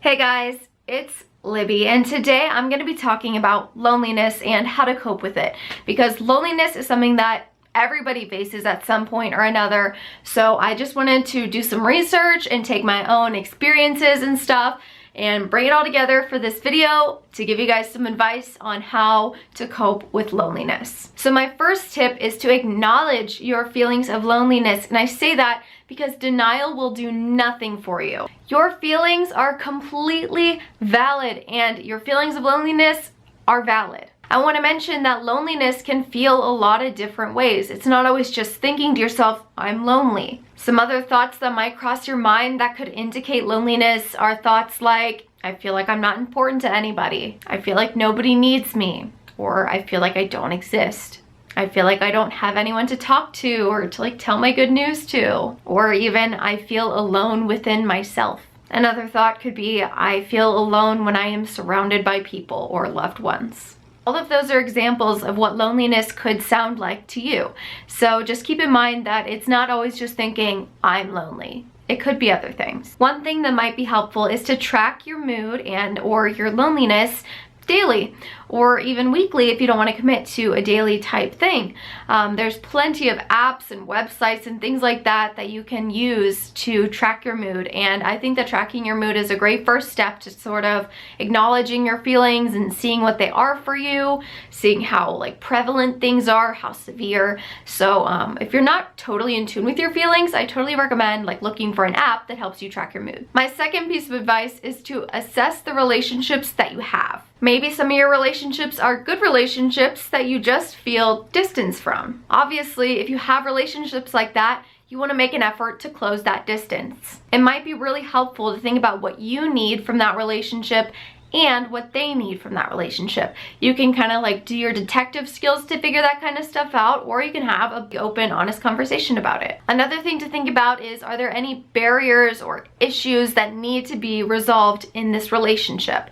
Hey guys, it's Libby, and today I'm going to be talking about loneliness and how to cope with it, because loneliness is something that everybody faces at some point or another. So I just wanted to do some research and take my own experiences and stuff and bring it all together for this video to give you guys some advice on how to cope with loneliness. So my first tip is to acknowledge your feelings of loneliness, and I say that because denial will do nothing for you. Your feelings are completely valid, and your feelings of loneliness are valid. I want to mention that loneliness can feel a lot of different ways. It's not always just thinking to yourself, I'm lonely. Some other thoughts that might cross your mind that could indicate loneliness are thoughts like, I feel like I'm not important to anybody. I feel like nobody needs me. Or I feel like I don't exist. I feel like I don't have anyone to talk to or to tell my good news to. Or even I feel alone within myself. Another thought could be I feel alone when I am surrounded by people or loved ones. All of those are examples of what loneliness could sound like to you. So just keep in mind that it's not always just thinking, I'm lonely. It could be other things. One thing that might be helpful is to track your mood and or your loneliness daily or even weekly if you don't want to commit to a daily type thing. There's plenty of apps and websites and things like that that you can use to track your mood, and I think that tracking your mood is a great first step to sort of acknowledging your feelings and seeing what they are for you, seeing how prevalent things are, how severe. So if you're not totally in tune with your feelings, I totally recommend looking for an app that helps you track your mood. My second piece of advice is to assess the relationships that you have. Maybe some of your relationships are good relationships that you just feel distance from. Obviously, if you have relationships like that, you want to make an effort to close that distance. It might be really helpful to think about what you need from that relationship and what they need from that relationship. You can kind of do your detective skills to figure that kind of stuff out, or you can have an open, honest conversation about it. Another thing to think about is, are there any barriers or issues that need to be resolved in this relationship?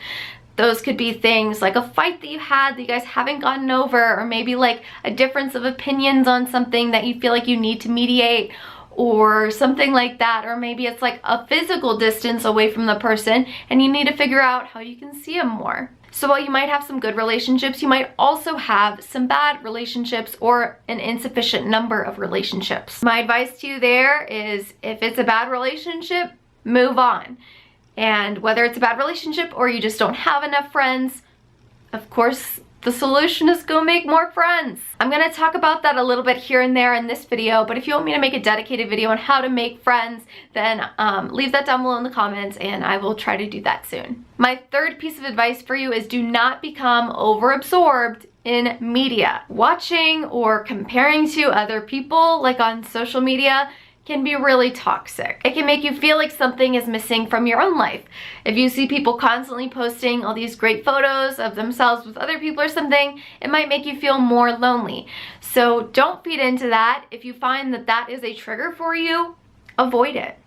Those could be things like a fight that you had that you guys haven't gotten over, or maybe a difference of opinions on something that you feel like you need to mediate, or something like that. Or maybe it's a physical distance away from the person and you need to figure out how you can see them more. So while you might have some good relationships, you might also have some bad relationships or an insufficient number of relationships. My advice to you there is, if it's a bad relationship, move on. And whether it's a bad relationship or you just don't have enough friends, of course, the solution is go make more friends. I'm gonna talk about that a little bit here and there in this video, but if you want me to make a dedicated video on how to make friends, then leave that down below in the comments and I will try to do that soon. My third piece of advice for you is do not become overabsorbed in media. Watching or comparing to other people, on social media, can be really toxic. It can make you feel like something is missing from your own life. If you see people constantly posting all these great photos of themselves with other people or something, it might make you feel more lonely. So don't feed into that. If you find that that is a trigger for you, avoid it,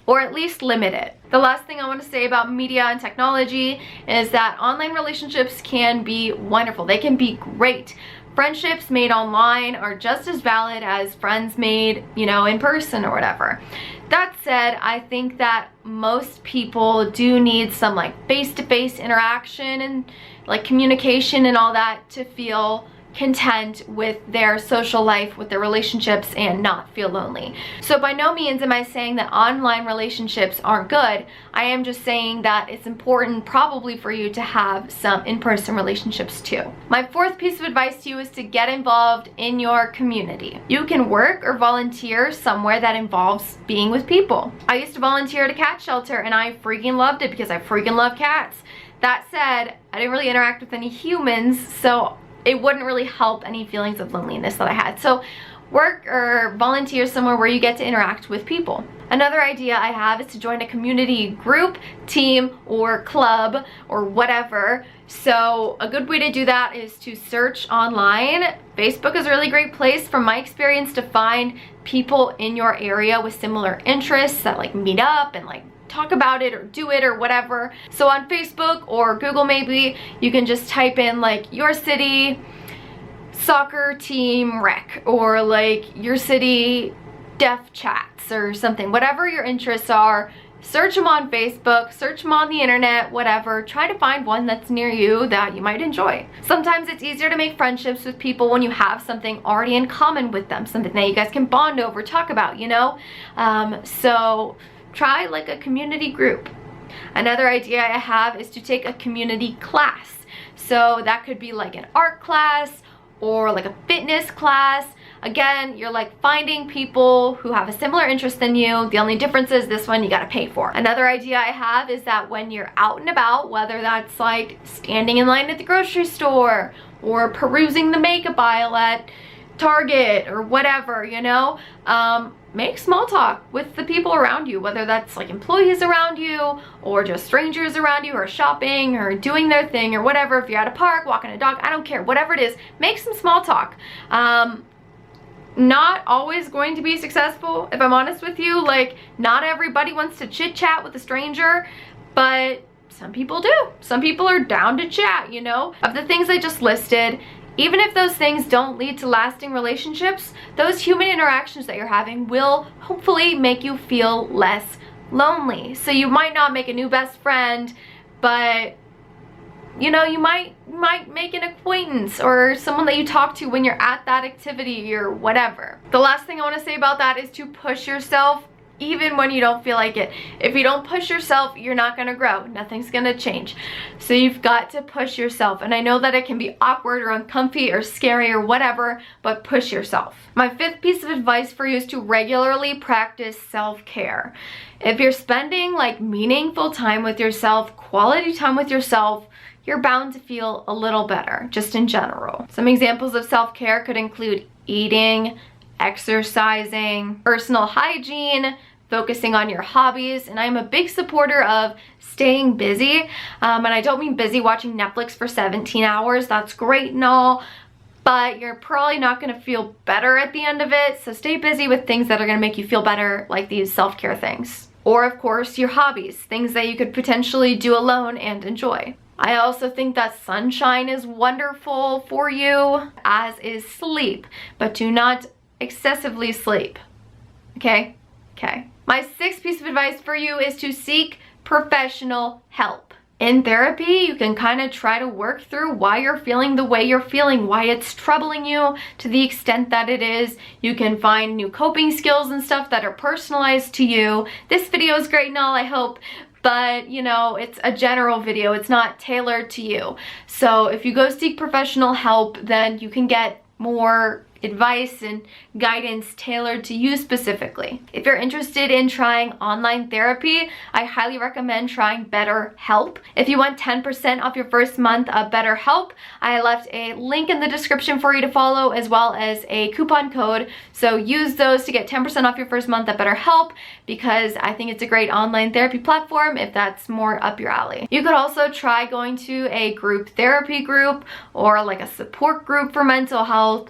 or at least limit it. The last thing I want to say about media and technology is that online relationships can be wonderful. They can be great. Friendships made online are just as valid as friends made, in person or whatever. That said, I think that most people do need some face-to-face interaction and communication and all that to feel content with their social life, with their relationships, and not feel lonely. So by no means am I saying that online relationships aren't good. I am just saying that it's important probably for you to have some in-person relationships too. My fourth piece of advice to you is to get involved in your community. You can work or volunteer somewhere that involves being with people. I used to volunteer at a cat shelter and I freaking loved it because I freaking love cats. That said, I didn't really interact with any humans, so it wouldn't really help any feelings of loneliness that I had. So work or volunteer somewhere where you get to interact with people. Another idea I have is to join a community group, team, or club, or whatever. So a good way to do that is to search online. Facebook is a really great place, from my experience, to find people in your area with similar interests that meet up and talk about it or do it or whatever. So on Facebook or Google, maybe you can just type in your city soccer team rec, or your city deaf chats or something. Whatever your interests are, search them on Facebook, search them on the internet, whatever. Try to find one that's near you that you might enjoy. Sometimes it's easier to make friendships with people when you have something already in common with them, something that you guys can bond over, talk about, you know? So try like a community group. Another idea I have is to take a community class. So that could be like an art class or like a fitness class. Again, you're like finding people who have a similar interest than you. The only difference is this one you gotta pay for. Another idea I have is that when you're out and about, whether that's like standing in line at the grocery store or perusing the makeup aisle at Target or whatever, you know, make small talk with the people around you, whether that's like employees around you or just strangers around you, or shopping or doing their thing or whatever. If you're at a park, walking a dog, I don't care, whatever it is, make some small talk. Not always going to be successful, if I'm honest with you. Like, not everybody wants to chit chat with a stranger, but some people do. Some people are down to chat, you know? Of the things I just listed, even if those things don't lead to lasting relationships, those human interactions that you're having will hopefully make you feel less lonely. So you might not make a new best friend, but you know, you might make an acquaintance or someone that you talk to when you're at that activity or whatever. The last thing I want to say about that is to push yourself even when you don't feel like it. If you don't push yourself, you're not going to grow. Nothing's going to change. So you've got to push yourself. And I know that it can be awkward or uncomfy or scary or whatever, but push yourself. My fifth piece of advice for you is to regularly practice self-care. If you're spending like meaningful time with yourself, quality time with yourself, you're bound to feel a little better, just in general. Some examples of self-care could include eating, exercising, personal hygiene, focusing on your hobbies. And I'm a big supporter of staying busy. And I don't mean busy watching Netflix for 17 hours. That's great and all, but you're probably not gonna feel better at the end of it. So stay busy with things that are gonna make you feel better, like these self-care things. Or of course, your hobbies, things that you could potentially do alone and enjoy. I also think that sunshine is wonderful for you, as is sleep, but do not excessively sleep. Okay? Okay. My sixth piece of advice for you is to seek professional help. In therapy, you can kind of try to work through why you're feeling the way you're feeling, why it's troubling you to the extent that it is. You can find new coping skills and stuff that are personalized to you. This video is great and all, I hope, but you know, it's a general video. It's not tailored to you. So if you go seek professional help, then you can get more advice and guidance tailored to you specifically. If you're interested in trying online therapy, I highly recommend trying BetterHelp. If you want 10% off your first month of BetterHelp, I left a link in the description for you to follow, as well as a coupon code. So use those to get 10% off your first month at BetterHelp, because I think it's a great online therapy platform if that's more up your alley. You could also try going to a group therapy group or like a support group for mental health.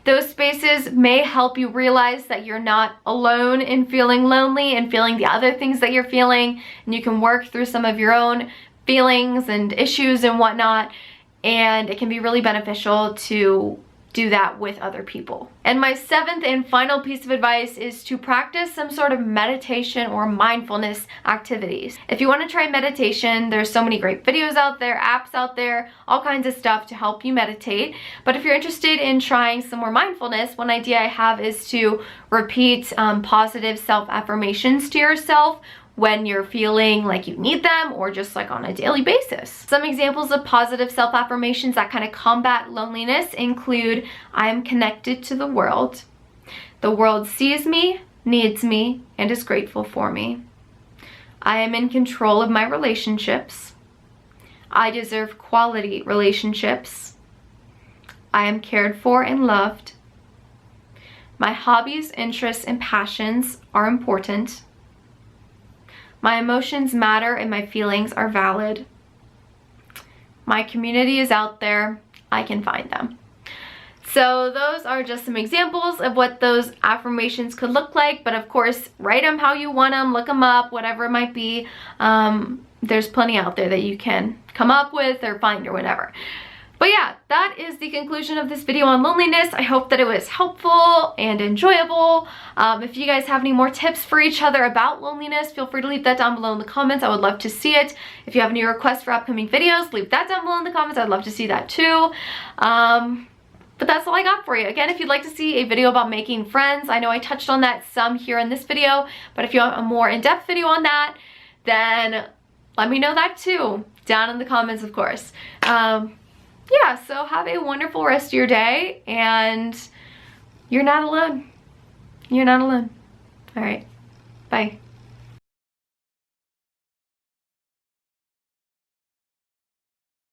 Those spaces may help you realize that you're not alone in feeling lonely and feeling the other things that you're feeling, and you can work through some of your own feelings and issues and whatnot, and it can be really beneficial to do that with other people. And my seventh and final piece of advice is to practice some sort of meditation or mindfulness activities. If you want to try meditation, there's so many great videos out there, apps out there, all kinds of stuff to help you meditate. But if you're interested in trying some more mindfulness, one idea I have is to repeat positive self-affirmations to yourself when you're feeling like you need them, or just like on a daily basis. Some examples of positive self-affirmations that kind of combat loneliness include: I am connected to the world sees me, needs me, and is grateful for me. I am in control of my relationships. I deserve quality relationships. I am cared for and loved. My hobbies, interests, and passions are important. My emotions matter and my feelings are valid. My community is out there. I can find them. So those are just some examples of what those affirmations could look like. But of course, write them how you want them, look them up, whatever it might be. There's plenty out there that you can come up with or find or whatever. But yeah, that is the conclusion of this video on loneliness. I hope that it was helpful and enjoyable. If you guys have any more tips for each other about loneliness, feel free to leave that down below in the comments. I would love to see it. If you have any requests for upcoming videos, leave that down below in the comments. I'd love to see that too. But that's all I got for you. Again, if you'd like to see a video about making friends, I know I touched on that some here in this video, but if you want a more in-depth video on that, then let me know that too, down in the comments, of course. Yeah, so have a wonderful rest of your day, and you're not alone. You're not alone. All right, bye.